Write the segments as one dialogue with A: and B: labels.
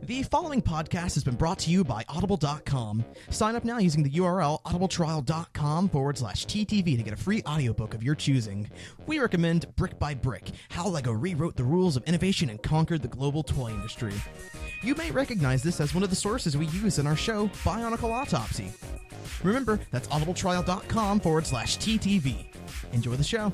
A: The following podcast has been brought to you by Audible.com. Sign up now using the URL audibletrial.com/TTV to get a free audiobook of your choosing. We recommend Brick by Brick, How LEGO Rewrote the Rules of Innovation and Conquered the Global Toy Industry. You may recognize this as one of the sources we use in our show, Bionicle Autopsy. Remember, that's audibletrial.com/TTV. Enjoy the show.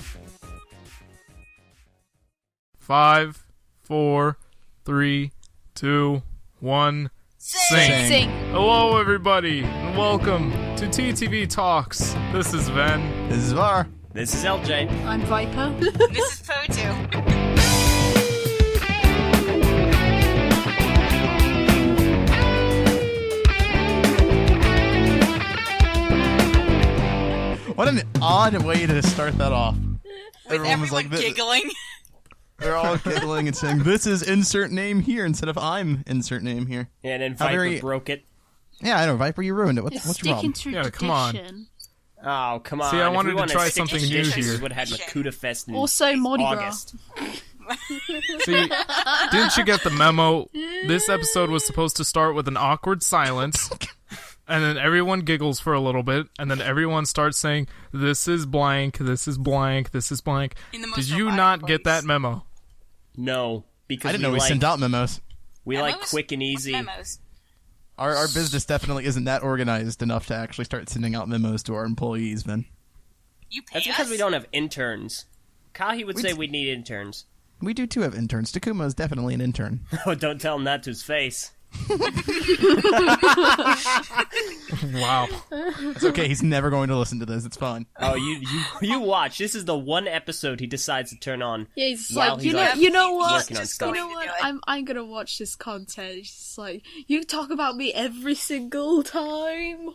B: 5, 4, 3, 2, 1, sing. Hello, everybody, and welcome to TTV Talks. This is Ven.
A: This is Var.
C: This is LJ.
D: I'm Viper.
E: This is Potu.
A: What an odd way to start that off.
E: With everyone giggling.
A: They're all giggling and saying, "This is insert name here," instead of "I'm insert name here."
C: Yeah, and then Viper broke it.
A: Yeah, I know, Viper, you ruined it. What's your problem?
B: Yeah, come on.
C: Oh, come on.
B: See, I wanted to try something new here.
C: We would have had Makuta Fest in
D: Also, Mardi Gras.
C: August.
B: See, didn't you get the memo? This episode was supposed to start with an awkward silence, and then everyone giggles for a little bit, and then everyone starts saying, "This is blank, this is blank, this is blank." Did you not get that memo?
C: No, because
A: I didn't know we sent out memos.
C: We like quick and easy.
E: Memos.
A: Our business definitely isn't that organized enough to actually start sending out memos to our employees, man.
E: You pay
C: That's
E: us?
C: because we don't have interns. Kahi would say we need interns.
A: We do too have interns. Takuma is definitely an intern.
C: Oh, don't tell him that to his face.
B: Wow.
A: It's okay, he's never going to listen to this, it's fine.
C: Oh, you watch. This is the one episode he decides to turn on.
D: Yeah, he's
C: while
D: like,
C: he's
D: you know what?
C: working on stuff.
D: You know what? I'm gonna watch this content. It's just like, you talk about me every single time.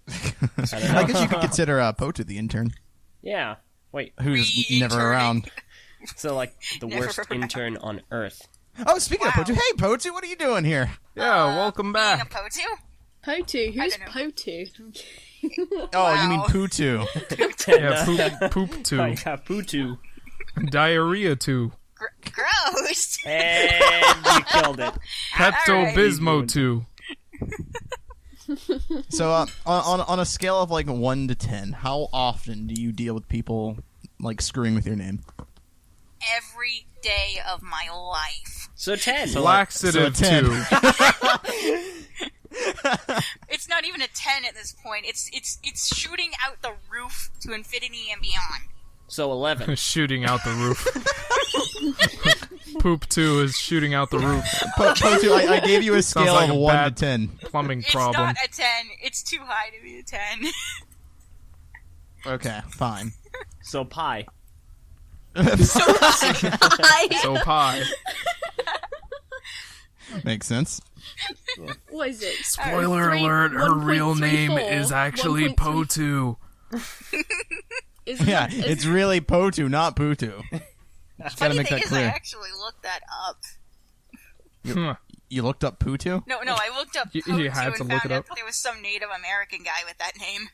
A: I guess you could consider Potu the intern,
C: Yeah. Wait.
A: who's never around.
C: So, like, the worst intern on Earth.
A: Oh, speaking of Potu, hey Potu, what are you doing here?
B: Yeah, welcome
E: Being a
B: back.
E: Potu?
D: Potu, who's
E: I don't
D: Potu?
A: Oh, you mean
E: Wow.
A: Putu.
B: Yeah, poop too.
C: Yeah, Putu.
B: Diarrhea too.
E: Gross!
C: And you killed it.
B: Pepto-Bismol too.
A: So, on a scale of like 1 to 10, how often do you deal with people like screwing with your name?
E: Every day of my life.
C: So 10.
B: Laxative
A: So 10.
B: too.
E: It's not even a 10 at this point. It's shooting out the roof to infinity and beyond.
C: So 11.
B: Shooting out the roof. Poop 2 is shooting out the roof.
A: Potu, I gave you a scale
B: like
A: of
B: a
A: 1 to
B: bad
A: 10.
B: Plumbing
E: It's
B: problem.
E: not a 10. It's too high to be a 10.
A: Okay, fine.
C: So pi.
B: So pie.
A: Makes sense.
D: What is it?
B: Spoiler alert, her real name is actually Potu.
A: Yeah, it's really Potu, not Putu. Just gotta
E: Funny
A: make
E: thing
A: that
E: is, I
A: clear.
E: actually looked that up.
A: You looked up Putu?
E: No, I looked up
B: You
E: Potu
B: had to
E: and
B: look
E: found
B: it
E: out
B: up?
E: that there was some Native American guy with that name.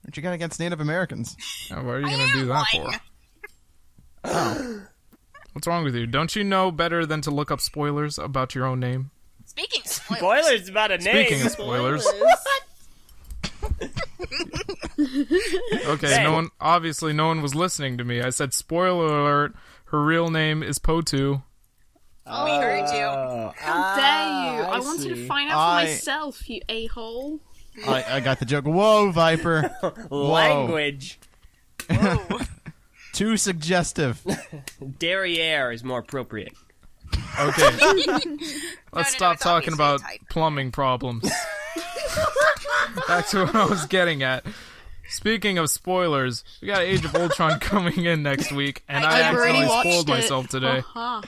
A: What you got against Native Americans?
B: Now, what are you going to do that for?
E: One.
A: Oh.
B: What's wrong with you? Don't you know better than to look up spoilers about your own name?
E: Speaking of spoilers,
C: Spoilers about a name.
B: Speaking of spoilers. Okay,
C: Hey.
B: obviously no one was listening to me. I said, spoiler alert, her real name is Potu.
E: we heard you.
D: How dare you? I wanted to find out for
A: I-
D: myself, you a-hole.
A: I got the joke. Whoa, Viper.
C: Language.
E: Whoa.
A: Too suggestive.
C: Derriere is more appropriate.
B: Okay,
E: No,
B: let's
E: it's
B: stop talking
E: obviously
B: about
E: a type.
B: plumbing problems. Back to what I was getting at. Speaking of spoilers, we got Age of Ultron coming in next week, and I
E: I've already
B: accidentally
D: watched
B: spoiled
D: it.
B: myself today.
D: Uh-huh.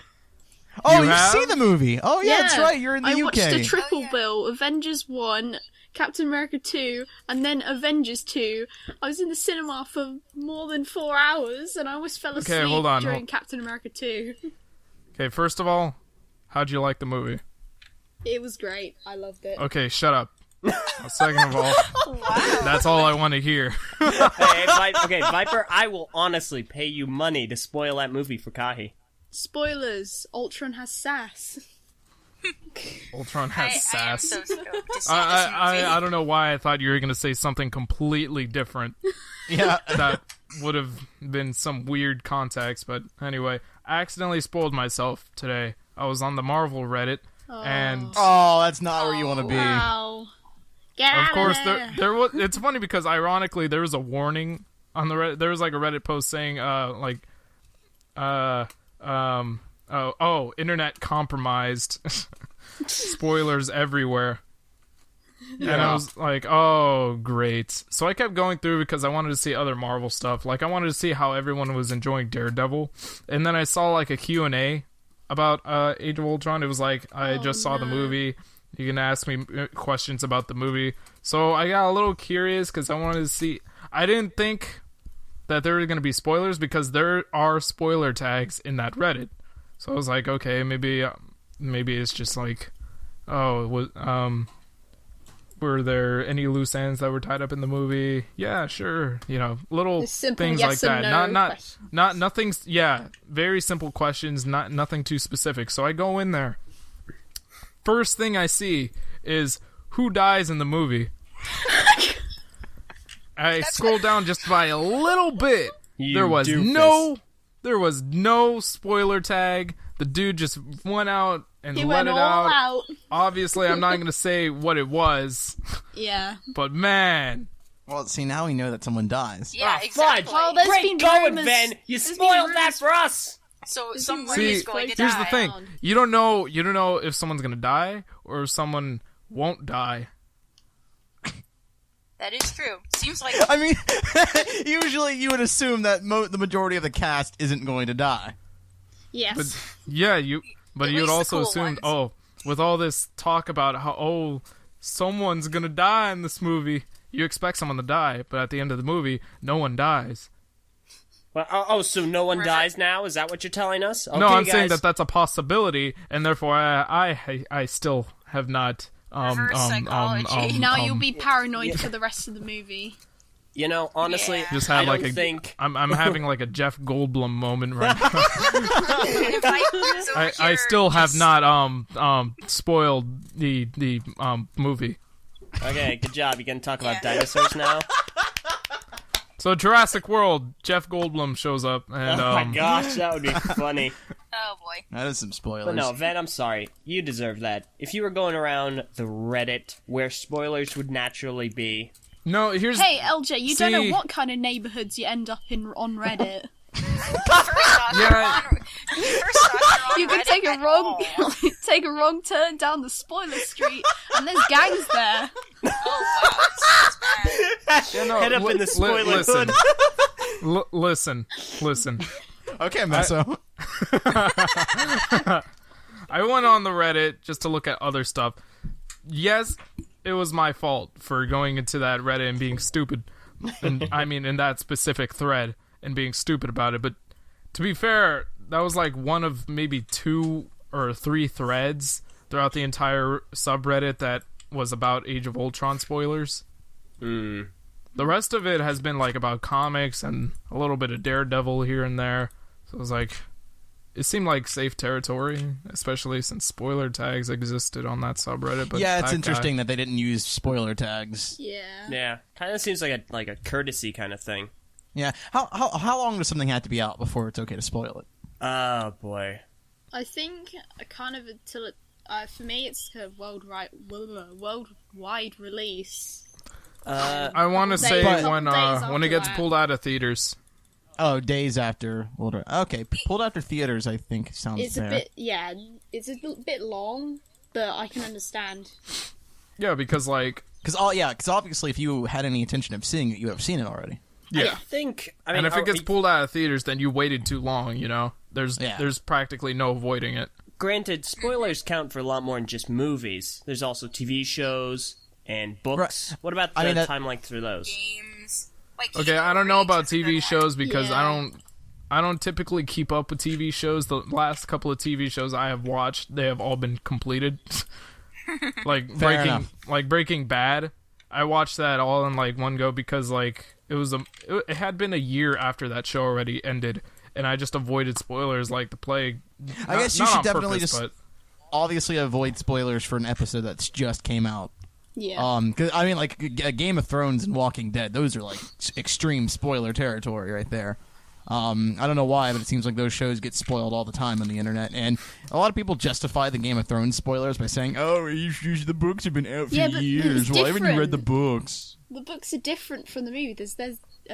A: Oh,
B: You
A: you
B: have?
A: see the movie? Oh, yeah, that's right. You're in the
D: I
A: UK.
D: watched a triple
E: Oh, yeah.
D: bill: Avengers 1, Captain America 2, and then Avengers 2. I was in the cinema for more than 4 hours, and I almost fell asleep
B: hold on,
D: during Captain America 2.
B: Okay, first of all, how'd you like the movie?
D: It was great. I loved it.
B: Okay, shut up. Second of all, that's all I want to hear.
C: Okay, Viper, I will honestly pay you money to spoil that movie for Kahi.
D: Spoilers: Ultron has sass.
B: Ultron has
E: I am
B: sass.
E: so stoked to see this movie.
B: I don't know why I thought you were gonna say something completely different.
A: Yeah.
B: That would have been some weird context, but anyway, I accidentally spoiled myself today. I was on the Marvel Reddit, and
A: Oh, that's not where you want to be.
D: Wow. Get
B: of
D: out
B: course
D: there.
B: there was. It's funny because ironically there was a warning on the Reddit. There was like a Reddit post saying internet compromised. Spoilers everywhere. And I was like, oh, great. So I kept going through because I wanted to see other Marvel stuff. Like, I wanted to see how everyone was enjoying Daredevil. And then I saw, like, a Q&A about Age of Ultron. It was like, I just saw the movie. You can ask me questions about the movie. So I got a little curious because I wanted to see... I didn't think that there were going to be spoilers because there are spoiler tags in that Reddit. So I was like, okay, maybe it's just like, oh, it was... were there any loose ends that were tied up in the movie? Yeah, sure. You know, little
D: Simple
B: things
D: yes
B: like that.
D: and no questions.
B: Not nothing's. Yeah, very simple questions. Nothing too specific. So I go in there. First thing I see is who dies in the movie. I scroll down just by a little bit. There was no spoiler tag. The dude just went out and
D: He
B: let
D: went
B: it
D: all
B: out.
D: out.
B: Obviously, I'm not going to say what it was,
D: Yeah.
B: but man,
A: Well, see, now we know that someone dies.
E: Yeah,
C: Ah,
E: exactly.
C: fudge.
D: Well, there's been
C: Great going,
D: rumors-
C: Ben. You
D: there's been
C: spoiled that
D: rumors-
C: for us.
E: So
D: There's
E: someone
D: been
E: is
D: rumors
E: going to
D: floating
B: here's the
E: die.
B: thing: you don't know if someone's going to die or if someone won't die.
E: That is true. Seems like
A: I mean, usually you would assume that the majority of the cast isn't going to die.
D: Yes.
B: But yeah, but
E: At
B: you would
E: least the
B: also
E: cool
B: assume,
E: ones.
B: with all this talk about how someone's going to die in this movie, you expect someone to die, but at the end of the movie, no one dies.
C: Well, so no one
E: Right.
C: dies now? Is that what you're telling us? Okay,
B: No, I'm
C: guys.
B: saying that that's a possibility, and therefore I still have not.
E: Reverse psychology.
D: Now you'll be paranoid for the rest of the movie.
C: You know, honestly,
E: Yeah.
B: Just
C: I
B: have like
C: don't
B: a.
C: think...
B: I'm having like a Jeff Goldblum moment right now.
E: if I was over
B: I
E: here
B: still have
E: just-
B: not spoiled the movie.
C: Okay, good job. You gonna talk about
E: Yeah.
C: dinosaurs now?
B: So Jurassic World, Jeff Goldblum shows up, and
C: Oh my gosh, that would be funny.
E: Oh boy.
A: That is some spoilers.
C: But no, Ven, I'm sorry. You deserve that. If you were going around the Reddit, where spoilers would naturally be...
B: no, here's
D: Hey, LJ, you don't
B: See-
D: know what kind of neighborhoods you end up in on Reddit.
E: First off,
B: Yeah.
E: you're
D: You
E: on
D: can
E: Reddit
D: take a
E: at
D: wrong
E: all.
D: take a wrong turn down the spoiler street, and there's gangs there.
E: Oh wow, this is bad.
B: no,
C: Head up in the spoiler
B: listen,
C: hood.
B: listen.
A: Okay, Meso.
B: I went on the Reddit just to look at other stuff. Yes, it was my fault for going into that Reddit and being stupid. And I mean, in that specific thread and being stupid about it. But to be fair, that was like one of maybe 2 or 3 threads throughout the entire subreddit that was about Age of Ultron spoilers. The rest of it has been like about comics and a little bit of Daredevil here and there. So it was like, it seemed like safe territory, especially since spoiler tags existed on that subreddit. But
A: Yeah, it's
B: that
A: interesting that they didn't use spoiler tags.
D: Yeah.
C: Yeah, kind of seems like a courtesy kind of thing.
A: Yeah. How long does something have to be out before it's okay to spoil it?
C: Oh, boy.
D: I think kind of until it. For me, it's a worldwide release.
B: I want to
D: Days-
B: say
D: couple
B: when
D: days
B: when it
D: after
B: gets
D: that.
B: pulled out of theaters.
A: Oh, days after. Okay, pulled after theaters, I think sounds
D: It's
A: fair.
D: a bit, yeah. It's a bit long, but I can understand.
B: Yeah, because like,
A: Because obviously, if you had any intention of seeing it, you would have seen it already.
B: yeah.
C: I mean,
B: And if it gets pulled out of theaters, then you waited too long. You know, there's
A: Yeah.
B: practically no avoiding it.
C: granted, spoilers count for a lot more than just movies. There's also TV shows and books.
A: Right.
C: What about
A: I
C: the
A: mean, that-
C: time length through those?
E: Games. Like,
B: Okay,
E: Halo
B: I don't know
E: Reach
B: about
E: is a good
B: TV
E: one.
B: shows because
D: Yeah.
B: I don't typically keep up with TV shows. The last couple of TV shows I have watched, they have all been completed. like
A: enough.
B: Breaking Bad. I watched that all in like one go because like it had been a year after that show already ended, and I just avoided spoilers like the plague.
A: I guess you
B: Not
A: should
B: on
A: definitely
B: purpose,
A: just
B: but
A: obviously avoid spoilers for an episode that's just came out.
D: Yeah.
A: 'Cause, I mean, like Game of Thrones and Walking Dead, those are like extreme spoiler territory right there. I don't know why, but it seems like those shows get spoiled all the time on the internet, and a lot of people justify the Game of Thrones spoilers by saying, "Oh, the books have been out for
D: Yeah, but
A: years.
D: it's
A: Why haven't you read the
D: different.
A: books?"
D: The books are different from the movie. There's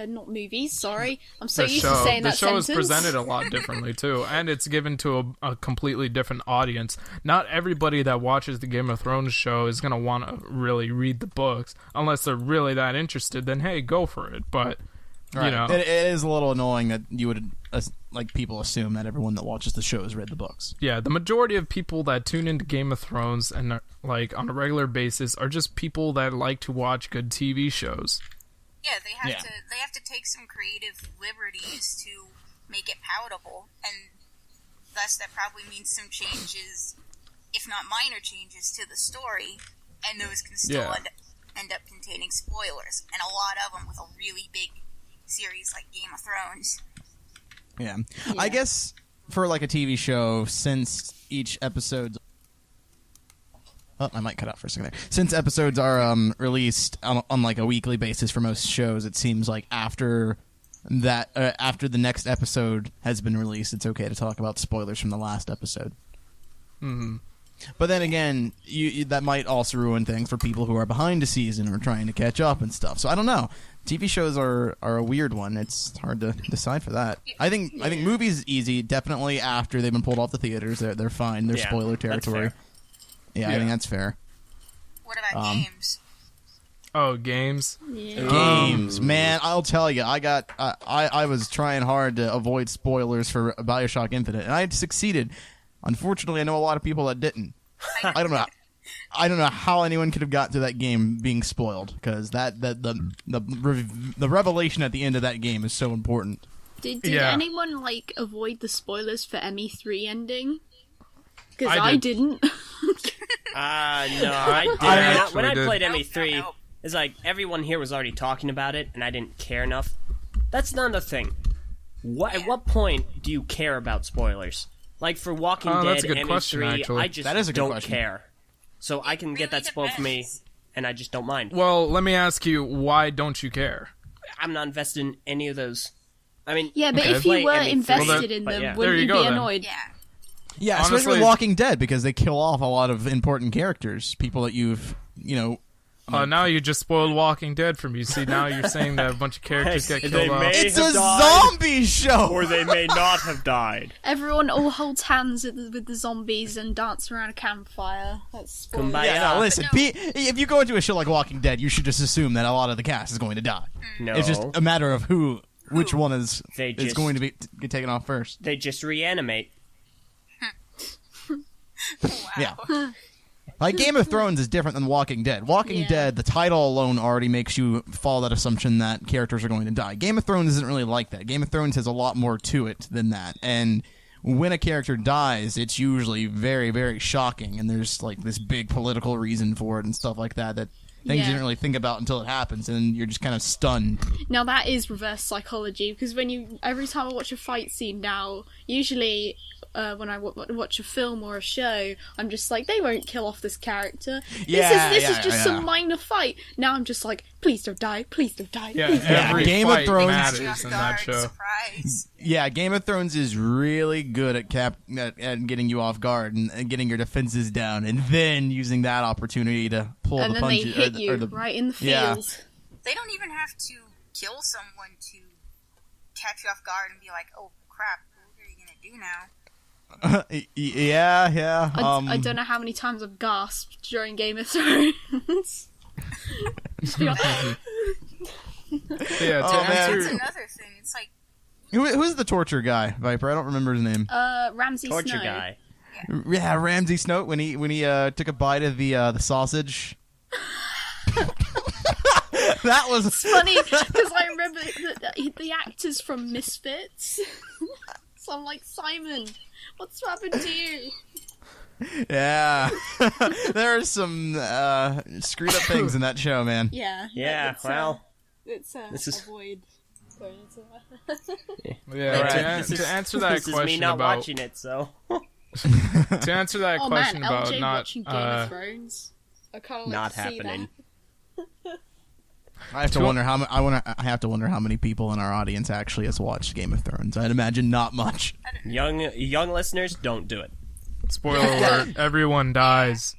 D: not movies. Sorry, I'm so
B: The
D: used
B: show,
D: to saying
B: the
D: that
B: show is
D: sentence.
B: presented a lot differently too, and it's given to a completely different audience. Not everybody that watches the Game of Thrones show is gonna want to really read the books unless they're really that interested. Then hey, go for it. But
A: Right.
B: you know,
A: It is a little annoying that you would like people assume that everyone that watches the show has read the books.
B: yeah, the majority of people that tune into Game of Thrones and are, like on a regular basis are just people that like to watch good TV shows.
E: Yeah, they have to take some creative liberties to make it palatable, and thus that probably means some changes, if not minor changes, to the story, and those can still
B: Yeah.
E: end up containing spoilers, and a lot of them with a really big series like Game of Thrones.
A: Yeah. I guess for like a TV show, since each episode. Oh, I might cut out for a second there. Since episodes are released on like a weekly basis for most shows, it seems like after that, after the next episode has been released, it's okay to talk about spoilers from the last episode.
B: Mm-hmm.
A: But then again, that might also ruin things for people who are behind a season or trying to catch up and stuff. So I don't know. TV shows are a weird one. It's hard to decide for that. I think movies is easy. Definitely after they've been pulled off the theaters, they're fine. They're
C: Yeah,
A: spoiler
C: that's
A: territory.
C: fair.
A: Yeah, I think that's fair.
E: What about games?
B: Oh, games.
D: Yeah.
A: Games, man, I'll tell you, I was trying hard to avoid spoilers for BioShock Infinite, and I succeeded. Unfortunately, I know a lot of people that didn't. I don't know. I don't know how anyone could have got to that game being spoiled, because the revelation at the end of that game is so important.
D: Did
B: Yeah.
D: anyone like avoid the spoilers for ME3 ending? Because
B: I
D: I
B: did.
D: didn't.
C: No, I didn't.
B: actually
C: When I
B: did.
C: played
E: Nope,
C: ME3,
E: nope.
C: it's like everyone here was already talking about it, and I didn't care enough. That's not the thing. At what point do you care about spoilers? Like for Walking
B: Oh,
C: Dead,
B: that's a good
C: ME3,
B: question, actually.
C: I just
A: That is a good
C: don't
A: question.
C: care. So I can get
E: Really
C: that spoiled for me,
E: depends.
C: and I just don't mind.
B: Well, let me ask you, why don't you care?
C: I'm not invested in any of those. I mean,
D: Yeah, but
B: Okay.
D: if you
C: Play
D: were
C: ME3,
D: invested in
C: but
D: them,
C: yeah.
B: There
D: wouldn't
B: you
D: you
B: go,
D: be
B: then.
D: annoyed?
E: Yeah.
A: Yeah, especially
B: Honestly-
A: with Walking Dead, because they kill off a lot of important characters, people that you've,
B: Now you just spoiled Walking Dead for me. See, now you're saying that a bunch of characters
C: Hey,
B: get
C: they
B: killed off.
C: may-
A: It's a
C: have died.
A: zombie show.
C: or they may not have died.
D: Everyone all holds hands with the zombies and dance around a campfire. That's spoilers.
C: Kumbaya.
A: Yeah, no, listen.
E: But no.
A: If you go into a show like Walking Dead, you should just assume that a lot of the cast is going to die.
C: No,
A: It's just a matter of which one is
C: They just-
A: going to get taken off first.
C: they just reanimate.
E: Wow.
A: Yeah. Like Game of Thrones is different than Walking Dead. Walking
D: Yeah.
A: Dead, the title alone already makes you follow that assumption that characters are going to die. Game of Thrones isn't really like that. Game of Thrones has a lot more to it than that. And when a character dies, it's usually very, very shocking, and there's like this big political reason for it and stuff like that things you
D: Yeah.
A: didn't really think about until it happens, and you're just kind of stunned.
D: Now that is reverse psychology, because every time I watch a fight scene now, usually when I watch a film or a show, I'm just like, they won't kill off this character. This is just some minor fight. Now I'm just like, please don't die, please don't die.
B: Yeah,
D: please don't die.
B: every
A: Game of
B: fight
A: Thrones-
B: matters
E: Off
B: in that
E: guard,
B: show.
E: surprise.
A: Yeah, Game of Thrones is really good at getting you off guard and getting your defenses down, and then using that opportunity to pull
D: And
A: the
D: then they
A: punches.
D: hit you right in the
A: Yeah.
D: feels.
E: They don't even have to kill someone to catch you off guard and be like, oh crap, what are you gonna do now?
A: Yeah.
D: I don't know how many times I've gasped during Game of Thrones.
B: Yeah, to
A: Oh, man.
B: answer,
E: That's another thing. It's like,
A: Who's the torture guy, Viper? I don't remember his name.
D: Ramsay
C: Torture
D: Snow.
C: guy.
A: Yeah, Ramsay Snow when he took a bite of the sausage. That was
D: Funny, because I remember the actors from Misfits. So I'm like, Simon, what's happened to you?
A: yeah. There are some screwed up things in that show, man.
D: Yeah.
C: Yeah, well,
D: It's
C: this is-
D: avoid.
B: yeah,
C: Right.
B: to answer that
C: this is
B: question
C: me not
B: about
C: watching it, so
B: To answer that
D: Oh
B: question
D: man,
B: about
D: LJ
B: not
D: watching Game of Thrones. I can't wait
C: Not
D: to see
C: happening.
D: that.
A: I have to wonder how I have to wonder how many people in our audience actually has watched Game of Thrones. I'd imagine not much.
C: Young listeners, don't do it.
B: spoiler alert, everyone dies.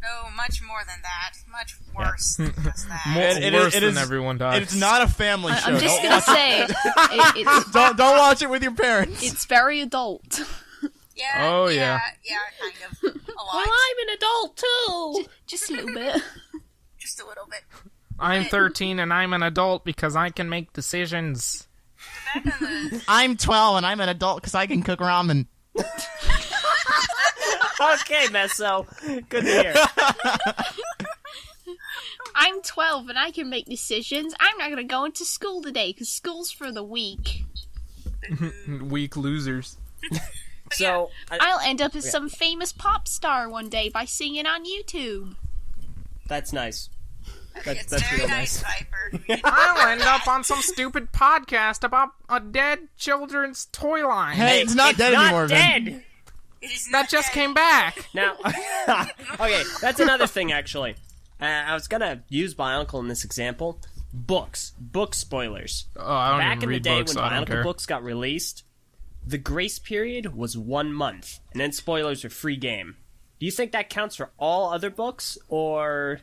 E: No, much more than that. Much worse than just that.
B: Worse than everyone dies.
A: It's not a family show.
D: I'm just gonna say, it's
A: don't watch it with your parents.
D: it's very adult.
E: Yeah.
B: Oh,
E: yeah.
B: yeah.
E: Yeah, kind of. A lot.
D: Well, I'm an adult too. Just a little bit.
E: Just a little bit.
B: I'm 13 and I'm an adult because I can make decisions.
E: Back on the
A: I'm 12 and I'm an adult because I can cook ramen.
C: Okay, Meso. Good to hear.
D: I'm 12 and I can make decisions. I'm not gonna go into school today because school's for the weak.
B: Weak losers.
C: So,
D: I'll end up as some famous pop star one day by singing on YouTube.
C: that's nice.
E: it's
C: That's
E: very
C: real
E: nice,
C: nice.
E: Viper.
B: I'll end up on some stupid podcast about a dead children's toy line.
A: Hey, it's not dead
C: Not
A: anymore, Vin.
C: dead.
E: It is
B: That
E: not
B: just
E: dead.
B: came back.
C: Now, okay, that's another thing, actually. I was gonna use Bionicle in this example. Book spoilers.
B: Oh, I don't
C: Back
B: even
C: in the
B: read
C: day
B: books,
C: when
B: so I don't
C: Bionicle
B: care.
C: books got released, the grace period was 1 month, and then spoilers were free game. Do you think that counts for all other books, or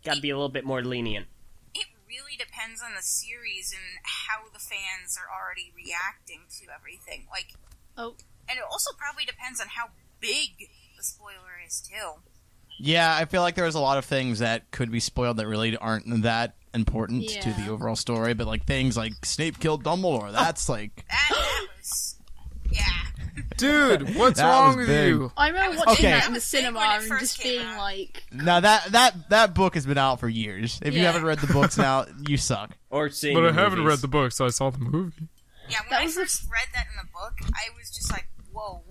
C: gotta be a little bit more lenient?
E: It really depends on the series and how the fans are already reacting to everything. Like,
D: Oh,
E: and it also probably depends on how big the spoiler is too.
A: Yeah, I feel like there's a lot of things that could be spoiled that really aren't that important to the
D: Yeah.
A: overall story, but like things like Snape killed Dumbledore, that's like...
E: That was, yeah.
B: Dude, what's
A: That
B: wrong
A: was
B: with
A: big.
B: you?
D: I remember
E: Okay.
D: watching
E: That
D: that in the
E: was big when
D: cinema
E: it
D: and
E: first
D: just
E: came
D: being
E: out.
D: like,
A: Now that book has been out for years. If you
D: Yeah.
A: haven't read the books now, you suck.
C: Or seeing
B: But
C: the
B: I haven't
C: movies.
B: read the book, so I saw the movie.
E: Yeah, when
D: That
E: I
D: was the-
E: first read that in the book, I was just like, whoa,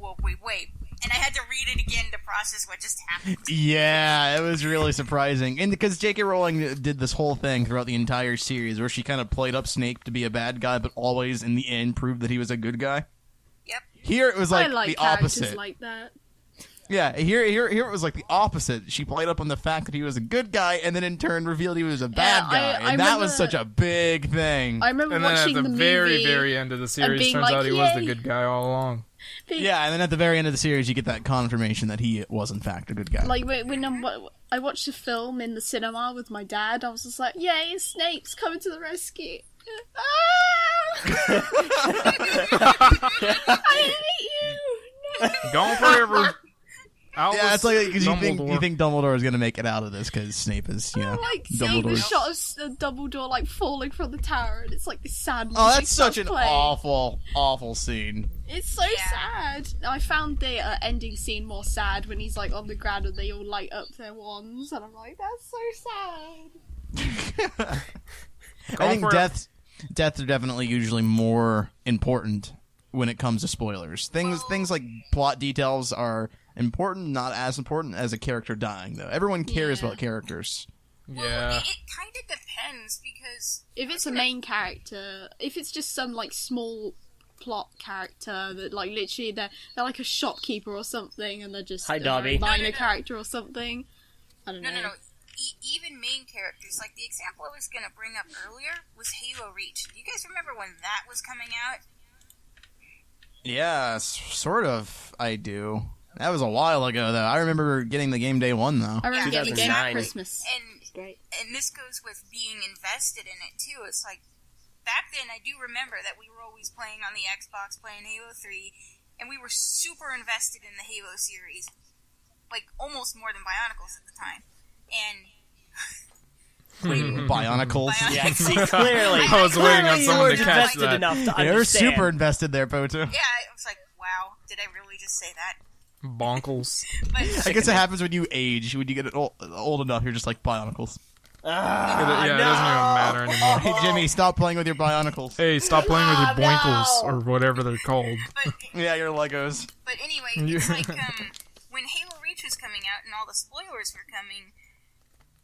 E: wait. And I had to read it again to process what just happened.
A: Yeah, it was really surprising. And because J.K. Rowling did this whole thing throughout the entire series where she kind of played up Snape to be a bad guy, but always in the end proved that he was a good guy.
E: Yep.
A: Here it was
D: I
A: like
D: like
A: the
D: characters
A: opposite.
D: like that.
A: Yeah, here it was like the opposite. She played up on the fact that he was a good guy, and then in turn revealed he was a bad
D: I-
A: guy,
D: I
A: and that
D: remember-
A: was such a big thing.
D: I remember
B: And then at
D: watching
B: the
D: the
B: very,
D: movie.
B: very end of the series,
D: being
B: turns
D: like,
B: out he was the
D: "Yay."
B: good guy all along.
A: Yeah, and then at the very end of the series, you get that confirmation that he was in fact a good guy.
D: Like when I watched the film in the cinema with my dad, I was just like, "Yay, Snape's coming to the rescue!" I hate you. No.
B: Gone forever.
A: Yeah, it's like because you
B: Dumbledore.
A: think Dumbledore is gonna make it out of this because Snape is, you know,
D: Like seeing the
A: Dumbledore's.
D: shot of Dumbledore like falling from the tower, and it's like this sad.
A: Oh,
D: music
A: that's such an
D: starts playing.
A: awful scene.
D: It's so
E: Yeah.
D: sad. I found the ending scene more sad when he's like on the ground and they all light up their wands, and I'm like, that's so sad.
A: I think
B: for it.
A: deaths are definitely usually more important when it comes to spoilers. Things like plot details are important, not as important as a character dying, though. Everyone cares
D: Yeah.
A: about characters.
E: Well,
B: Yeah.
E: it kind of depends because
D: If it's a main character, if it's just some like small plot character that like literally they're like a shopkeeper or something, and they're just
C: Hi,
D: a
C: Dobby.
D: minor
E: No.
D: character or something. I don't know.
E: no. Even main characters, like the example I was gonna bring up earlier was Halo Reach. Do you guys remember when that was coming out?
A: Yeah, sort of. I do. That was a while ago, though. I remember getting the game day one, though.
D: I remember getting the game
C: 2009.
D: at Christmas.
E: And
D: It's great.
E: and this goes with being invested in it too. It's like back then I do remember that we were always playing on the Xbox, playing Halo 3, and we were super invested in the Halo series, like almost more than Bionicles at the time. And
A: Bionicles.
C: Yeah, see, clearly.
B: I was waiting on
C: Clearly
B: someone
C: you
B: to
C: weren't
B: catch
C: invested
B: that.
C: enough to
A: They're
C: understand.
A: super invested there, Poto.
E: yeah, I was like, wow, did I really just say that?
B: Bonkles.
E: But
A: I guess it happens when you age. When you get old enough, you're just like Bionicles.
C: Ah,
B: Yeah, it doesn't even matter anymore.
A: Hey, Jimmy, stop playing with your Bionicles.
B: Hey, stop playing with your
C: no.
B: boinkles, or whatever they're called.
E: but
A: Yeah, your Legos.
E: But anyway, it's like when Halo Reach was coming out and all the spoilers were coming,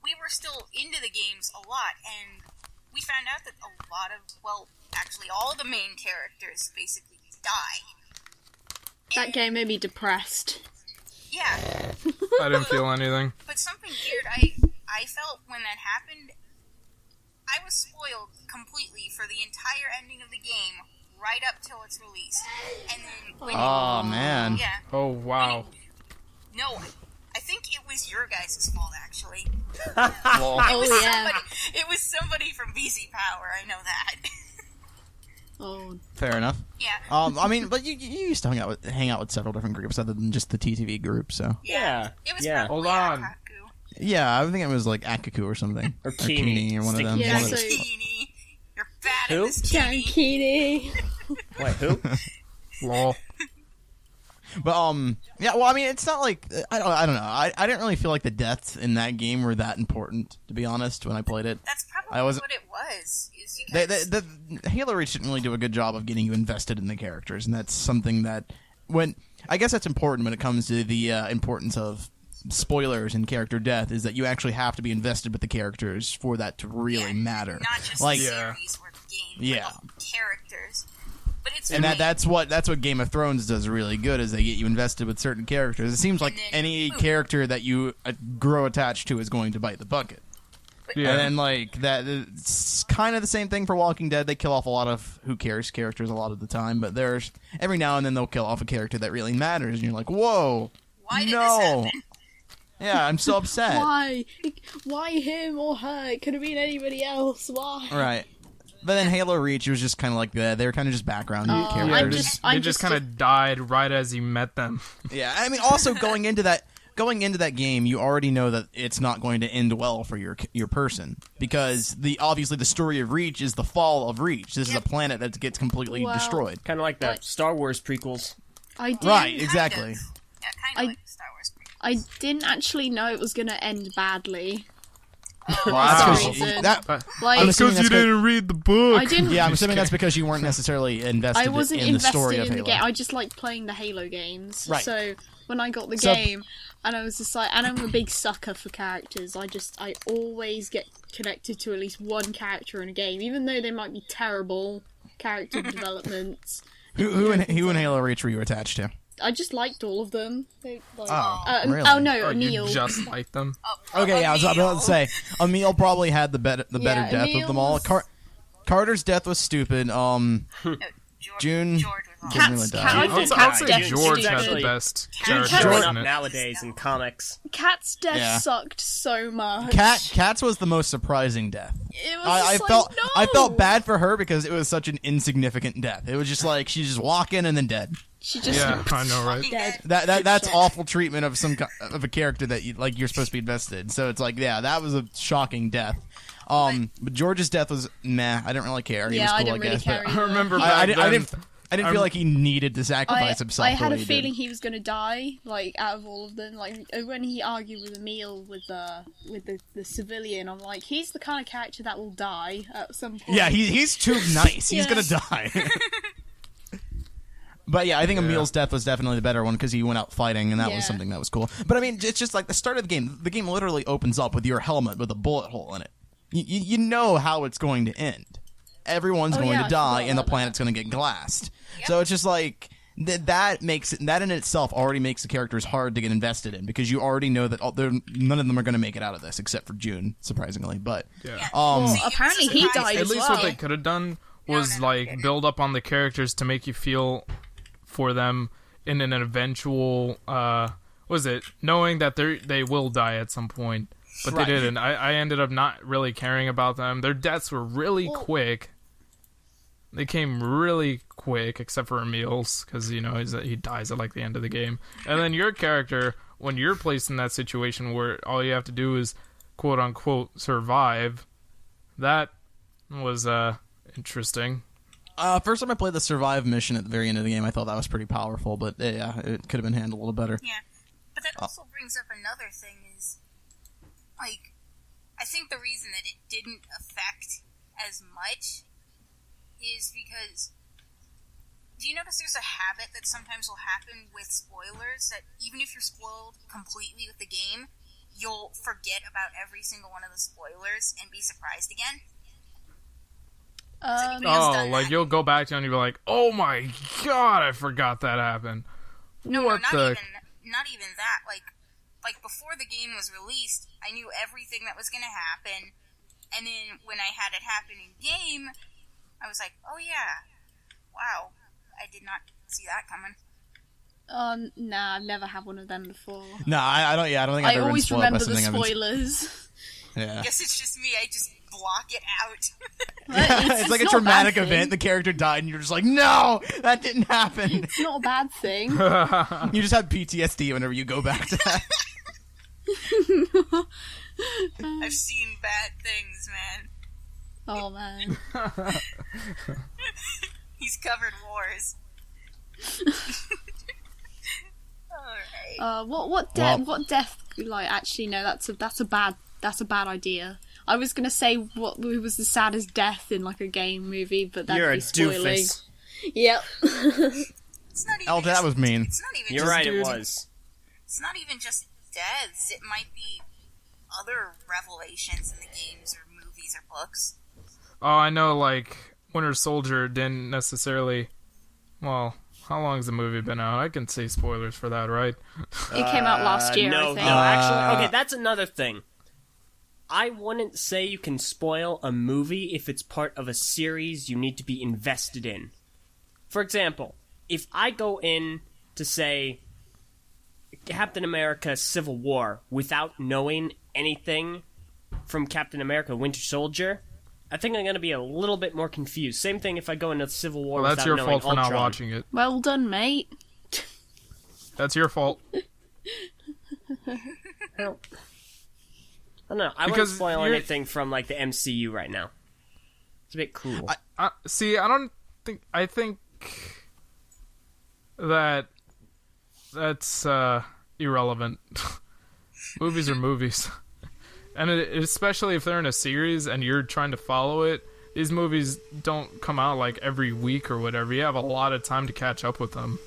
E: we were still into the games a lot, and we found out that a lot of, well, actually all the main characters basically die.
D: That game made me depressed.
E: Yeah.
B: I didn't feel anything.
E: But something weird I felt when that happened, I was spoiled completely for the entire ending of the game right up till its release. And then when
F: Oh, man.
E: yeah.
B: Oh, wow.
E: No, I think it was your guys' fault, actually.
F: Well,
E: It was somebody from BZ Power, I know that.
D: Oh,
F: fair enough.
E: Yeah.
F: I mean, but you used to hang out with several different groups other than just the TTV group, so.
C: Yeah.
E: It was
C: Yeah.
E: probably
B: Hold on.
E: Akaku.
F: Yeah, I think it was like Akaku or something.
C: Or Keeney.
F: or one of them.
D: Yeah,
F: One of
D: so-
F: those-
E: Keeney. You're bad
C: Who?
E: at this, Keeney.
D: Kitty.
C: Wait, who?
B: Lol.
F: But yeah. Well, I mean, it's not like I don't know. I didn't really feel like the deaths in that game were that important, to be honest. When I played it,
E: That's probably
F: I wasn't-
E: what it was. Is
F: the
E: because
F: Halo Reach didn't really do a good job of getting you invested in the characters, and that's something that I guess that's important when it comes to the importance of spoilers and character death, is that you actually have to be invested with the characters for that to really matter.
E: Not just
F: Like,
E: the series or the game,
F: Yeah.
E: but the characters. But it's
F: and
E: really,
F: that's what Game of Thrones does really good, is they get you invested with certain characters. It seems like
E: then,
F: any
E: boom.
F: character that you grow attached to is going to bite the bucket.
B: Yeah.
F: And then, like, that, it's kind of the same thing for Walking Dead. They kill off a lot of who cares characters a lot of the time, but there's every now and then they'll kill off a character that really matters, and you're like, whoa,
E: why did
F: no.
E: this happen?
F: Yeah, I'm so upset.
D: Why him or her? It could have been anybody else. Why?
F: Right. But then Halo Reach, it was just kind of like that. They were kind of just background
D: Oh,
F: characters.
D: I'm
B: They
D: just-
B: just,
D: I'm
B: they just
D: just-
B: kind of died right as you met them.
F: Yeah, I mean, also going into that game, you already know that it's not going to end well for your person, because obviously the story of Reach is the fall of Reach. This is a planet that gets completely
D: Well,
F: destroyed.
C: Kind of like the
D: What?
C: Star Wars prequels.
D: I didn't,
F: Right, exactly.
E: Yeah, kind
D: I-
E: of like Star Wars.
D: I didn't actually know it was going to end badly.
B: Wow.
D: For some reason.
F: That,
D: Like,
F: I'm assuming
B: Because you
F: that's
B: didn't read the book.
D: I didn't.
F: yeah, I'm assuming that's because you weren't necessarily invested
D: I wasn't
F: in the
D: invested
F: story of
D: in the
F: Halo.
D: game. I just like playing the Halo games.
F: Right.
D: So when I got the
F: So-
D: game, and I was just like, and I'm a big sucker for characters. I always get connected to at least one character in a game, even though they might be terrible character developments.
F: Who in Halo Reach were you attached to?
D: I just liked all of them.
F: Really?
D: Oh no,
B: Oh,
D: Emil.
B: you just like them?
F: Okay, yeah, I was about to say Emil probably had the better
D: Yeah,
F: death of them all.
D: Emil's-
F: Carter's death was stupid.
E: No,
F: June-
E: George was
F: Didn't
E: awesome.
F: really die.
D: I
C: I'd
D: think
C: say
D: Cat's
C: George
D: death
B: George
D: was
B: had
C: actually-
B: the best
C: George
B: character,
C: showing
B: wasn't
C: up
B: it?
C: nowadays in comics.
D: Cat's death
F: Yeah.
D: sucked so much.
F: Cat's was the most surprising death.
D: It was
F: I
D: just
F: felt
D: like, no!
F: I felt bad for her because it was such an insignificant death. It was just like she's just walking and then dead.
D: She just
B: Yeah, I know, right?
D: dead.
F: That's
D: Shit.
F: awful treatment of of a character that you're supposed to be invested in. So it's like, yeah, that was a shocking death. But George's death was meh. I didn't really care. He
D: Yeah,
F: was cool,
D: I didn't really
F: guess,
D: care
F: but
D: either.
B: I remember back
F: I
B: then.
F: didn't feel like he needed to sacrifice himself.
D: I had
F: the
D: a
F: way he
D: feeling
F: did.
D: he was gonna die, like out of all of them. Like when he argued with Emil with the civilian, I'm like, he's the kind of character that will die at some point.
F: Yeah, he's too nice. He's
D: Yeah.
F: gonna die. But yeah, I think Emil's death was definitely the better one because he went out fighting, and that was
D: Yeah.
F: something that was cool. But I mean, it's just like the start of the game. The game literally opens up with your helmet with a bullet hole in it. You know how it's going to end. Everyone's going
D: yeah,
F: to
D: I
F: die,
D: forgot
F: and the
D: about
F: planet's going to get glassed. So it's just like that in itself already makes the characters hard to get invested in because you already know that none of them are going to make it out of this except for June, surprisingly. But
B: Yeah.
D: Well,
E: See, it was
D: apparently
E: a
D: he
E: surprise.
D: died
B: At
D: as
B: least
D: well.
B: what they could have done was
E: no.
B: like build up on the characters to make you feel for them in an eventual knowing that they will die at some point, but
F: Right.
B: they didn't. I ended up not really caring about them. Their deaths were really quick. They came really quick, except for Emil's, because he dies at like the end of the game. And then your character, when you're placed in that situation where all you have to do is quote unquote survive, that was interesting.
F: First time I played the survive mission at the very end of the game, I thought that was pretty powerful, but yeah, it could have been handled a little better.
E: Yeah, but that also brings up another thing is, like, I think the reason that it didn't affect as much is because, do you notice there's a habit that sometimes will happen with spoilers, that even if you're spoiled completely with the game, you'll forget about every single one of the spoilers and be surprised again? Has
B: Oh,
E: done
B: like
E: that?
B: you'll go back to it and you'll be like, oh my god, I forgot that happened.
E: No,
B: What the-
E: not even that. Like before the game was released, I knew everything that was going to happen, and then when I had it happen in game, I was like, oh yeah, wow, I did not see that coming.
D: Nah, I've never had one of them before.
F: No, I don't. Yeah, I don't think I've
D: I
F: ever been
D: always
F: spoiled by
D: remember the
F: something I've been-
D: spoilers.
F: Yeah.
E: I guess it's just me. I just block it out.
F: It's like a
D: not
F: traumatic
D: bad thing.
F: event. The character died, and you're just like, no, that didn't happen.
D: It's not a bad thing.
F: You just have PTSD whenever you go back to that.
E: I've seen bad things, man.
D: Oh man.
E: He's covered wars. Alright.
D: What death? Like, actually, no. That's a bad idea. I was gonna say what was the saddest death in like a game movie, but that'd
C: You're a
D: be spoiling.
C: doofus.
D: Yep.
E: It's not even
F: Oh, that was mean.
E: It's not even
C: You're
E: just,
C: right, it
B: dude.
C: was.
E: It's not even just deaths. It might be other revelations in the games or movies or books.
B: Oh, I know, like, Winter Soldier didn't necessarily... Well, how long has the movie been out? I can say spoilers for that, right?
D: It came out last year,
C: No,
D: I think.
C: no, actually, okay, that's another thing. I wouldn't say you can spoil a movie if it's part of a series you need to be invested in. For example, if I go in to say Captain America Civil War without knowing anything from Captain America Winter Soldier, I think I'm going to be a little bit more confused. Same thing if I go into Civil War
B: Well, that's
C: without
B: your
C: knowing
B: fault for not
C: Ultron.
B: watching it.
D: Well done, mate.
B: That's your fault.
C: Well, I don't know. I wouldn't
B: Because
C: spoil
B: you're-
C: anything from like the MCU right now. It's a bit cruel.
B: See, I think that's irrelevant. Movies are movies. And especially if they're in a series and you're trying to follow it, these movies don't come out like every week or whatever. You have a lot of time to catch up with them.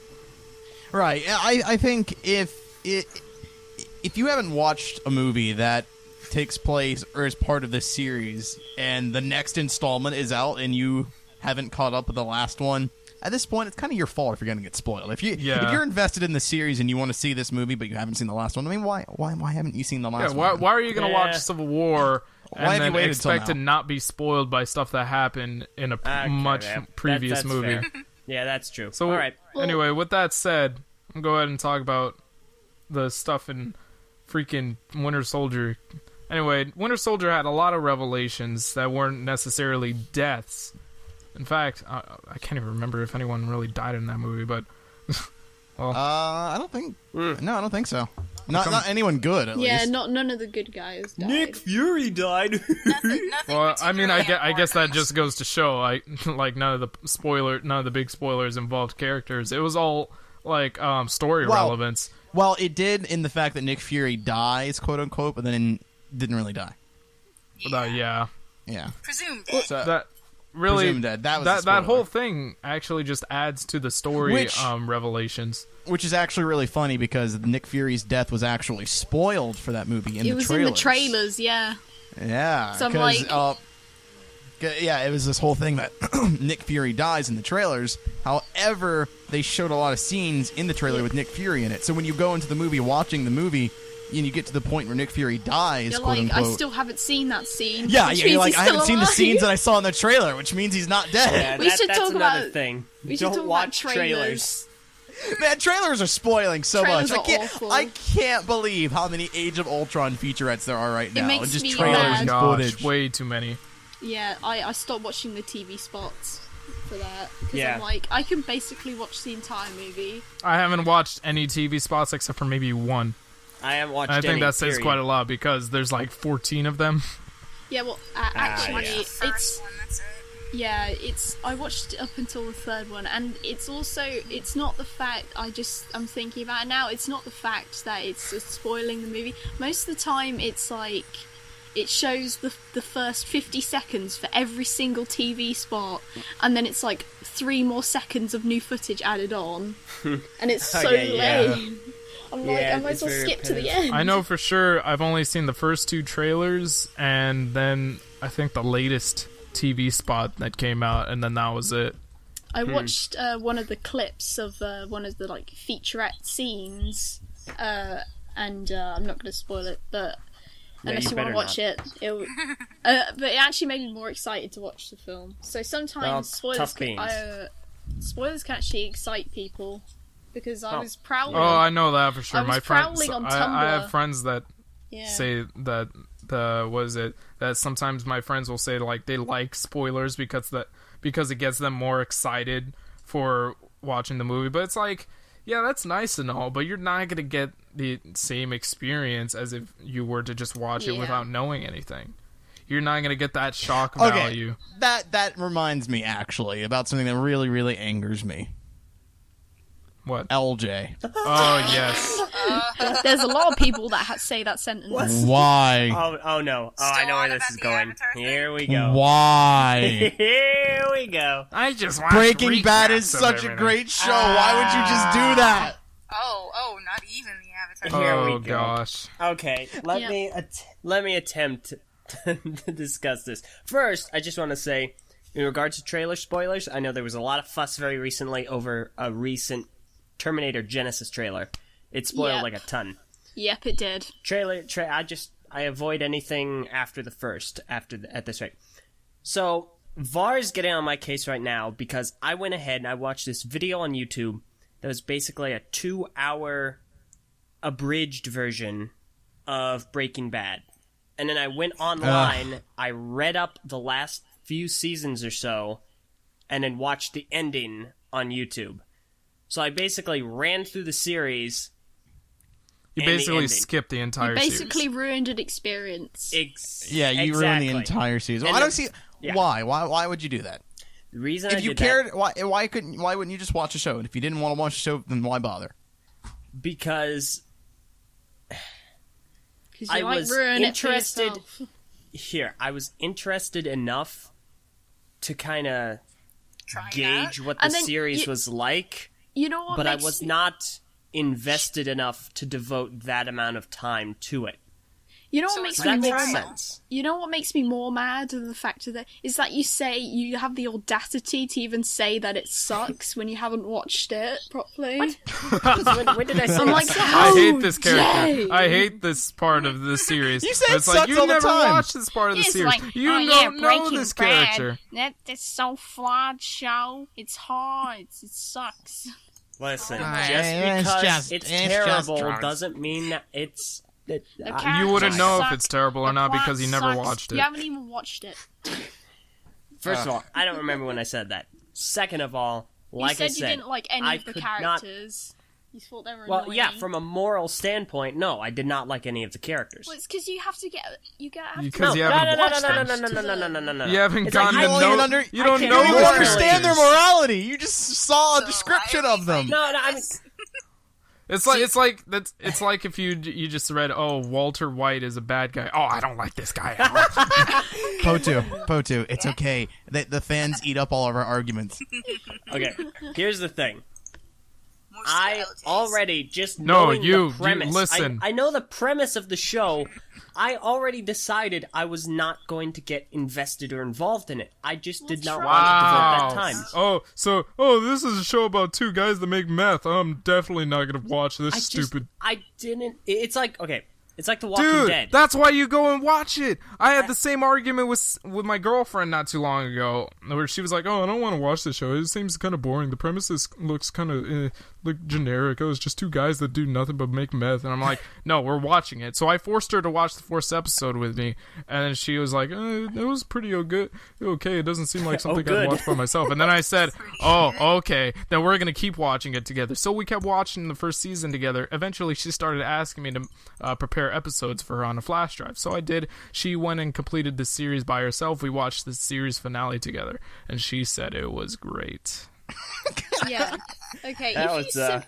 F: Right. I think if you haven't watched a movie that takes place or is part of this series and the next installment is out and you haven't caught up with the last one, at this point it's kind of your fault if you're going to get spoiled. If you're invested in the series and you want to see this movie but you haven't seen the last one, I mean, why haven't you seen the last one?
B: Why are you going to watch Civil War
F: Why have
B: and
F: you
B: then
F: waited till
B: expect to
F: now?
B: not be spoiled by stuff that happened in a previous
C: that's
B: movie?
C: fair. Yeah, that's true.
B: So,
C: all right.
B: anyway, with that said, I'm going to go ahead and talk about the stuff in freaking Winter Soldier. Anyway, Winter Soldier had a lot of revelations that weren't necessarily deaths. In fact, I can't even remember if anyone really died in that movie, but...
F: I don't think... No, I don't think so. Not anyone good, at
D: Yeah,
F: least.
D: none of the good guys died.
C: Nick Fury died.
E: Nothing
B: Well, I mean, I guess that
E: important.
B: just goes to show, like, none of the big spoilers involved characters. It was all, like, story relevance.
F: Well, it did in the fact that Nick Fury dies, quote-unquote, but then didn't really die.
B: Yeah.
F: Yeah.
E: Presumed dead.
F: So,
B: That really...
F: Presumed dead. That was the
B: that
F: spoiler.
B: whole thing actually just adds to the story
F: Which-
B: revelations.
F: Which is actually really funny because Nick Fury's death was actually spoiled for that movie in
D: It
F: the
D: was
F: trailers.
D: in the trailers, yeah.
F: Yeah.
D: So I'm
F: 'cause,
D: like-
F: yeah, it was this whole thing that Nick Fury dies in the trailers. However, they showed a lot of scenes in the trailer with Nick Fury in it. So when you go into the movie watching the movie and you get to the point where Nick Fury dies,
D: You're
F: quote
D: like, I
F: unquote.
D: still haven't seen that scene.
F: Yeah,
D: which
F: you're
D: means
F: like,
D: he's
F: I haven't
D: still
F: seen the
D: alive.
F: scenes that I saw in the trailer, which means he's not dead.
C: Yeah,
D: We should
C: that's
D: talk
C: another
D: about-
C: thing.
D: we should
C: Don't
D: talk about
C: watch
D: trailers.
F: Man, trailers are spoiling so
D: Trailers
F: much.
D: are awful.
F: I can't believe how many Age of Ultron featurettes there are right now.
D: makes
F: and just
D: me
F: trailers
D: mad.
F: and
B: Gosh,
F: footage.
B: way too many.
D: Yeah, I stopped watching the TV spots for that. Because
C: Yeah.
D: I'm like, I can basically watch the entire movie.
B: I haven't watched any TV spots except for maybe one.
C: I haven't watched
B: And I think
C: any,
B: that says
C: period.
B: quite a lot because there's like 14 of them.
D: Yeah, well, actually,
C: yeah.
D: it's...
E: First one, that's it.
D: Yeah, I watched it up until the third one, and it's also, it's not the fact, I'm thinking about it now, it's not the fact that it's spoiling the movie. Most of the time, it's like, it shows the first 50 seconds for every single TV spot, and then it's like 3 more seconds of new footage added on, and it's so
C: Okay, yeah.
D: lame. I'm like,
C: Yeah,
D: I might
C: it's
D: as well
C: very
D: skip to the
C: repetitive.
D: end.
B: I know for sure I've only seen the first 2 trailers and then I think the latest TV spot that came out, and then that was it.
D: I watched one of the clips of one of the like featurette scenes, and I'm not going to spoil it, but unless you want to watch it, but it actually made me more excited to watch the film. So sometimes spoilers can actually excite people, because I was prowling.
B: Oh, I know that for sure.
D: I was prowling on Tumblr.
B: I have friends that say that that sometimes my friends will say like they like spoilers because it gets them more excited for watching the movie. But it's like, yeah, that's nice and all, but you're not gonna get the same experience as if you were to just watch it without knowing anything. You're not gonna get that shock value.
F: That reminds me actually about something that really, really angers me.
B: What?
F: LJ.
B: Oh yes.
D: There's a lot of people that say that sentence.
F: Why?
C: Oh no. Oh, I know where this is going. Here we go.
F: Why?
C: Here we go.
B: I just watched
F: Breaking Bad is
B: recaps of
F: such a
B: everything.
F: great show. Why would you just do that?
E: Oh, not even the Avatar.
C: Here we
B: Oh
C: go.
B: gosh.
C: Okay, let me attempt to discuss this. First, I just want to say, in regards to trailer spoilers, I know there was a lot of fuss very recently over a recent Terminator Genesis trailer. It spoiled like a ton.
D: Yep, it did.
C: I avoid anything after the first, at this rate. So, VAR's getting on my case right now because I went ahead and I watched this video on YouTube that was basically a 2-hour abridged version of Breaking Bad. And then I went online, I read up the last few seasons or so, and then watched the ending on YouTube. So I basically ran through the series.
B: You basically skipped the entire series.
D: Basically ruined an experience.
F: You ruined the entire season. I don't see why. Why would you do that?
C: The reason
F: if you cared, why wouldn't you just watch the show? And if you didn't want to watch the show, then why bother?
C: Because
D: you
C: I
D: might
C: was
D: ruin
C: interested.
D: It for yourself.
C: I was interested enough to kind of
E: Try
C: gauge what the
D: And then
C: series was like.
D: You know what?
C: But I was not invested enough to devote that amount of time to it.
D: You know what
E: So
D: makes
E: it's
D: me
C: That
D: more
C: makes
D: mad?
C: sense.
D: You know what makes me more mad than the fact of that is that you say you have the audacity to even say that it sucks when you haven't watched it properly.
C: When did I say
D: I'm like,
C: that?
B: I hate
D: how
B: this character.
D: dare
B: I hate this part of the series.
F: You say
B: But
F: it
B: it's like
F: sucks
B: you
F: all the
B: never
F: time.
B: watched this part of the
G: It's
B: series.
G: like,
B: You
G: oh
B: don't
G: yeah,
B: know
G: Breaking
B: this
G: Bad.
B: character.
G: That's so flawed show. It's hard. It sucks.
C: Listen,
F: It's
C: just because
F: just-
C: it's
F: it's
C: terrible
F: just drugs.
C: doesn't mean that it's...
G: The
B: You wouldn't
G: characters
B: know
G: suck.
B: if it's terrible or
G: The
B: not
G: plot
B: because you never
G: sucks.
B: watched
D: You
B: it.
D: haven't even watched it.
C: First of all, I don't remember when I said that. Second of all, like
D: you
C: I
D: said
C: said,
D: you didn't like any
C: I
D: of the
C: could not-
D: characters. You thought they were
C: Well,
D: annoying.
C: yeah, from a moral standpoint, no, I did not like any of the characters.
D: Well, it's because you have to get
B: Because you
C: no,
B: haven't
C: no,
B: watched
C: no,
B: them.
C: no, no, no, no, no, no, no, no.
B: You haven't
C: It's
B: gotten
C: like,
B: to
C: I
B: know.
C: can't-
B: You don't
C: I
B: know
C: can't
B: the
F: You
C: even
F: understand their
B: characters.
F: morality. You just saw a description of them.
C: No, I mean,
B: It's like if you just read, oh, Walter White is a bad guy. Oh, I don't like this guy.
F: Potu, it's okay. The fans eat up all of our arguments.
C: okay, here's the thing.
E: Most
C: I
E: LJs.
C: already just
B: No,
C: knowing
B: you
C: the premise.
B: listen.
C: I know the premise of the show. I already decided I was not going to get invested or involved in it. I just did not want to devote that time.
B: This is a show about two guys that make meth. I'm definitely not gonna watch this stupid.
C: I didn't. It's like, okay, it's like The Walking
B: Dude,
C: Dead.
B: that's why you go and watch it. I had the same argument with my girlfriend not too long ago, where she was like, "Oh, I don't want to watch this show. It seems kind of boring. The premises looks kind of look generic. Oh, it's just two guys that do nothing but make meth." And I'm like, "No, we're watching it." So I forced her to watch the first episode with me, and she was like, "It was pretty good. Okay, it doesn't seem like something
C: good.
B: I'd watch by myself." And then I said, "Oh, okay. Then we're gonna keep watching it together." So we kept watching the first season together. Eventually, she started asking me to prepare episodes for her on a flash drive. So I did. She went and completed the series by herself. We watched the series finale together, and she said it was great.
D: Yeah. Okay.
C: That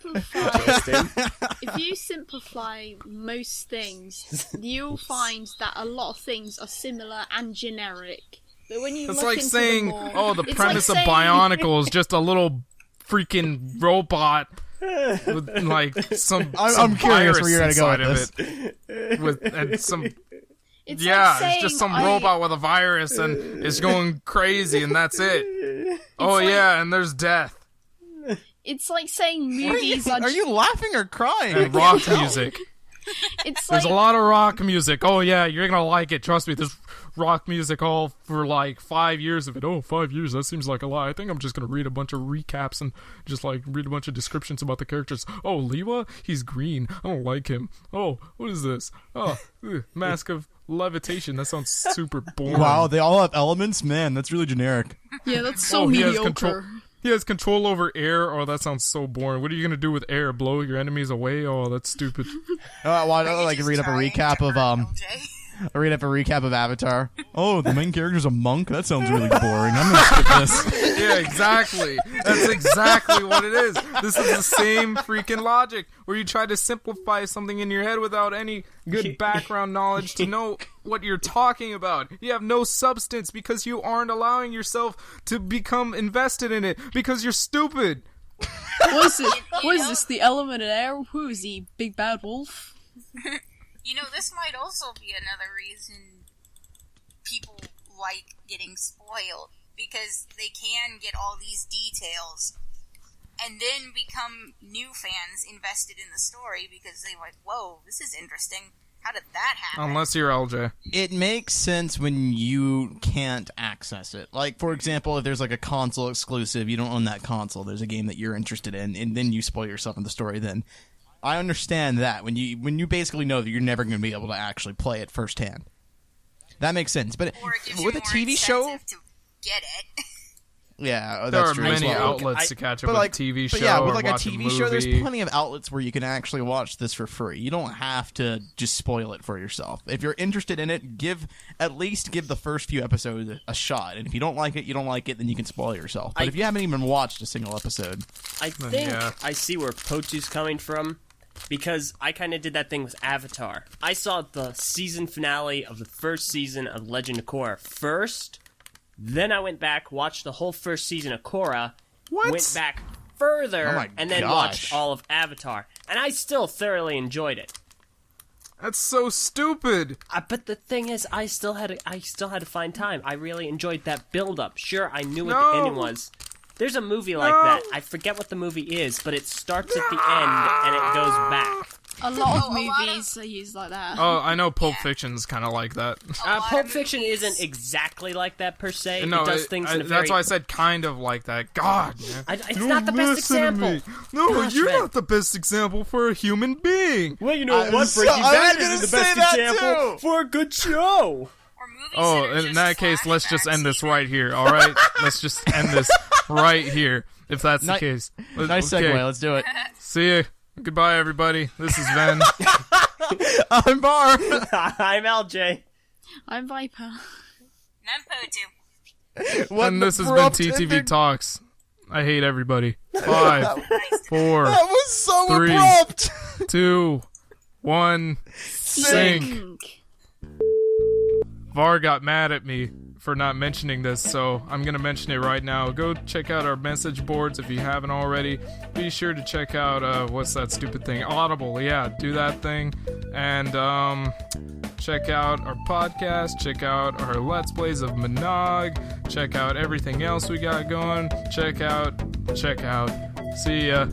D: If you simplify most things, you'll find that a lot of things are similar and generic. But when you
B: It's
D: look
B: like
D: into
B: saying,
D: them more,
B: oh, the
D: it's
B: premise
D: like
B: of Bionicle is just a little freaking robot with like some.
F: I'm curious where you're gonna go
B: inside
F: with
B: of it. With and some.
D: It's
B: Yeah,
D: like saying,
B: it's just some robot with a virus and it's going crazy, and that's it. Oh
G: like-
B: yeah, and there's death
G: It's like saying movies
F: Are you laughing or crying?
B: and rock music.
G: It's
B: There's
G: like
B: a lot of rock music. Oh yeah, you're gonna like it. Trust me. There's rock music all for like 5 years of it. Oh, 5 years. That seems like a lot. I think I'm just gonna read a bunch of recaps and just like read a bunch of descriptions about the characters. Oh, Lewa, he's green. I don't like him. Oh, what is this? Oh, Mask of Levitation. That sounds super boring.
F: Wow, they all have elements? Man, that's really generic.
D: Yeah, that's so
B: Oh, he has
D: mediocre.
B: control. He has control over air. Oh, that sounds so boring. What are you gonna do with air? Blow your enemies away? Oh, that's stupid.
F: Well, I'd
E: Are you
F: like
E: just
F: read up a
E: trying
F: recap
E: to
F: of
E: hurt LJ?
F: I read up a recap of Avatar. Oh, the main character's a monk? That sounds really boring. I'm gonna skip this.
B: Yeah, exactly. That's exactly what it is. This is the same freaking logic where you try to simplify something in your head without any good background knowledge to know what you're talking about. You have no substance because you aren't allowing yourself to become invested in it because you're stupid.
G: what is it?
E: You
G: What is
E: know-
G: this? The element in air? Who is he? Big bad wolf?
E: You know, this might also be another reason people like getting spoiled, because they can get all these details and then become new fans invested in the story because they're like, whoa, this is interesting. How did that happen?
B: Unless you're LJ.
F: It makes sense when you can't access it. Like, for example, if there's like a console exclusive, you don't own that console, there's a game that you're interested in, and then you spoil yourself in the story, then I understand that when you basically know that you're never going to be able to actually play it firsthand. That makes sense. But
E: Or it gives you
F: with a
E: more
F: TV show,
E: incentive to get it.
F: yeah,
B: There
F: that's
B: are
F: true as
B: many
F: well.
B: outlets to catch up
F: But
B: with
F: like
B: a TV show
F: but yeah,
B: or
F: with like a
B: watch
F: TV
B: movie.
F: show, there's plenty of outlets where you can actually watch this for free. You don't have to just spoil it for yourself. If you're interested in it, at least give the first few episodes a shot. And if you don't like it, you don't like it, then you can spoil yourself. But if you haven't even watched a single episode,
C: I think
B: yeah.
C: I see where Pochu's coming from, because I kind of did that thing with Avatar. I saw the season finale of the first season of Legend of Korra first, then I went back, watched the whole first season of Korra, went back further,
F: Oh my
C: and then
F: gosh.
C: watched all of Avatar. And I still thoroughly enjoyed it.
B: That's so stupid.
C: But the thing is, I still had to find time. I really enjoyed that build-up. Sure, I knew what
B: No.
C: the ending was. There's a movie like that. I forget what the movie is, but it starts at the end and it goes back.
G: A lot of
E: Oh, a lot
G: movies are used like that.
B: Oh, I know Pulp Fiction's kind of like that.
E: lot
C: Pulp
E: of
C: Fiction
E: movies-
C: isn't exactly like that per se.
B: No,
C: it does things in a
B: that's
C: very...
B: why I said kind of like that. God, man.
C: It's
B: Don't
C: not the best
B: listen to
C: example.
B: me. No,
C: Gosh,
B: you're
C: man.
B: not the best example for a human being.
C: Well, you know
F: I was Breaking Bad isn't the best example
C: for a good show.
E: Or movies
B: Oh,
E: that are
B: in
E: just
B: that case, let's just end this
E: flashbacks
B: right here, alright? Let's just end this right here, if that's the
F: Ni-
B: case.
F: nice
B: Okay.
F: segue. Let's do it.
B: See ya. Goodbye, everybody. This is Ven.
F: I'm Bar.
C: I'm LJ.
G: I'm Viper.
E: And I'm Pochu.
F: What
B: And
F: the
B: this has been
F: abrupt
B: TTV
F: ending?
B: Talks. I hate everybody. 5, 4,
F: That was so
B: 3.
F: abrupt.
B: 2, 1, sync. Var got mad at me for not mentioning this, so I'm gonna mention it right now. Go check out our message boards if you haven't already. Be sure to check out what's that stupid thing? Audible, yeah, do that thing. And check out our podcast, check out our Let's Plays of Monog, check out everything else we got going. Check out. See ya.